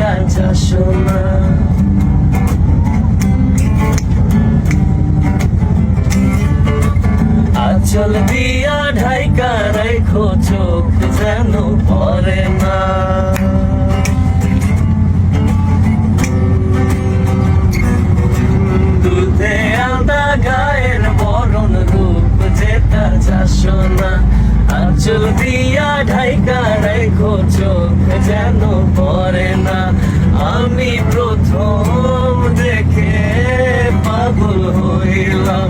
যেটা চাসো না। আঁচল দিয়া ঢাইকা রাখো চোখ যেন পড়ে না। দুধে আলদা গায়ের বরণ রূপ যেটা চাসো না। আঁচল দিয়া ঢাইকা রাখো চোখ যেন পড়ে না। আমি প্রথম দেখে পাগল হইলাম,